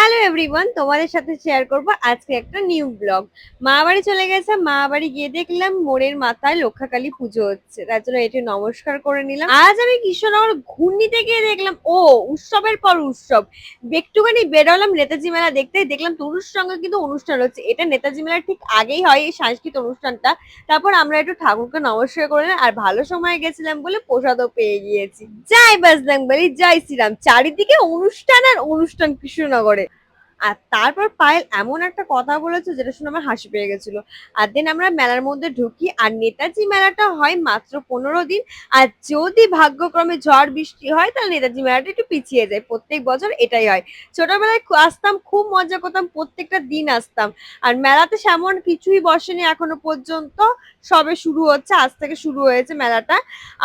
Hello everyone, তোমাদের সাথে share করব আজকে একটা নিউ ব্লগ। মা বাড়ি চলে গেছে, মা বাড়ি গিয়ে দেখলাম মোড়ের মাথায় লক্ষাকালী পুজো হচ্ছে, তার জন্য এটি নমস্কার করে নিলাম। আজ আমি কৃষ্ণনগর ঘূর্ণিতে গিয়ে দেখলাম উৎসবের পর উৎসব। একটুখানি বেরোলাম নেতাজি মেলা দেখতে, দেখলাম তরুর সঙ্গে কিন্তু অনুষ্ঠান হচ্ছে। এটা নেতাজি মেলার ঠিক আগেই হয় এই সাংস্কৃতিক অনুষ্ঠানটা। তারপর আমরা একটু ঠাকুরকে নমস্কার করলাম, আর ভালো সময় গেছিলাম বলে প্রসাদও পেয়ে গিয়েছি। জয় বজরং বলি, জয় শ্রীরাম। চারিদিকে অনুষ্ঠান আর অনুষ্ঠান কৃষ্ণনগরে। আর তারপর পায়েল এমন একটা কথা বলেছে যেটা শুনে আমার হাসি পেয়ে গেছিল। আর দেন আমরা মেলার মধ্যে ঢুকি, আর নেতাজি মেলাটা হয় মাত্র 15 দিন। আর যদি ভাগ্যক্রমে ঝড় বৃষ্টি হয় তাহলে নেতাজি মেলাটা একটু পিছিয়ে যায়, প্রত্যেক বছর এটাই হয়। ছোটবেলায় আসতাম, খুব মজা করতাম, প্রত্যেকটা দিন আসতাম। আর মেলাতে সেমন কিছুই বসেনি এখনো পর্যন্ত, সবে শুরু হচ্ছে, আজ থেকে শুরু হয়েছে মেলাটা।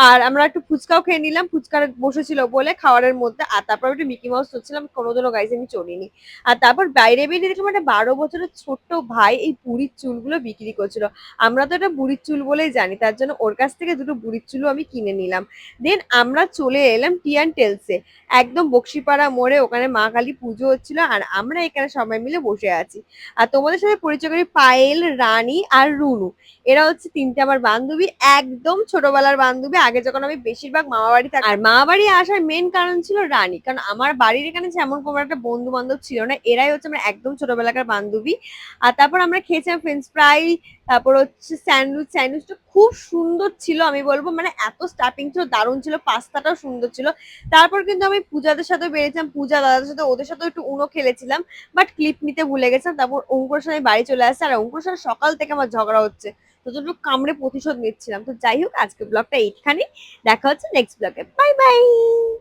আর আমরা একটু ফুচকাও খেয়ে নিলাম, ফুচকার বসেছিল বলে খাওয়ারের মধ্যে। আর তারপর একটু মিকি মাউস চলছিলাম, কোনোদিনও গাইজ আমি চড়িনি। আর তারপর বাইরে বেরিয়ে দেখলাম একটা 12 বছরের ছোট্ট ভাই এই বুড়ির চুলগুলো বিক্রি করছিল। আমরা তো এটা বুড়ির চুল বলেই জানি, তার জন্য ওর কাছ থেকে দুটো বুড়ির চুলও আমি কিনে নিলাম। দেন আমরা চলে এলাম টিয়ান টেলসে, একদম বক্সিপাড়া মোড়ে। ওখানে মা কালী পুজো হচ্ছিল, আর আমরা এখানে সবাই মিলে বসে আছি। আর তোমাদের সাথে পরিচয় করি, পায়েল, রানী আর রুনু। এরা হচ্ছে তিনটে আমার বান্ধবী, একদম ছোটবেলার বান্ধবী। আগে যখন আমি বেশিরভাগ মামা বাড়ি থাকতাম, আর মামা বাড়ি আসার মেন কারণ ছিল রানী, কারণ আমার বাড়ির এখানে যেমন কোনো একটা বন্ধু বান্ধব ছিল না, এরাই হচ্ছে আমার একদম ছোটবেলাকার বান্ধবী। আর তারপর আমরা খেয়েছিলাম ফ্রেঞ্চ ফ্রাই, তারপর হচ্ছে স্যান্ডউইচ। স্যান্ডউইচটা খুব সুন্দর ছিল, আমি বলবো মানে এত স্টাফিং ছিল, দারুণ ছিল, পাস্তাটাও সুন্দর ছিল। তারপর কিন্তু আমি পূজাদের সাথে বেরিয়েছিলাম, পূজা দাদাদের সাথে, ওদের সাথে একটু উনো খেলেছিলাম, বাট ক্লিপ নিতে ভুলে গেছিলাম। তারপর অঙ্কুরের সাথে বাড়ি চলে আসছে, আর অঙ্কুরের সাথে সকাল থেকে আমার ঝগড়া হচ্ছে, তো দুটো কামড়ে প্রতিশোধ নিচ্ছিলাম। তো যাই হোক, আজকে ব্লগটা এইখানে, দেখা হচ্ছে নেক্সট ব্লগে। Bye bye.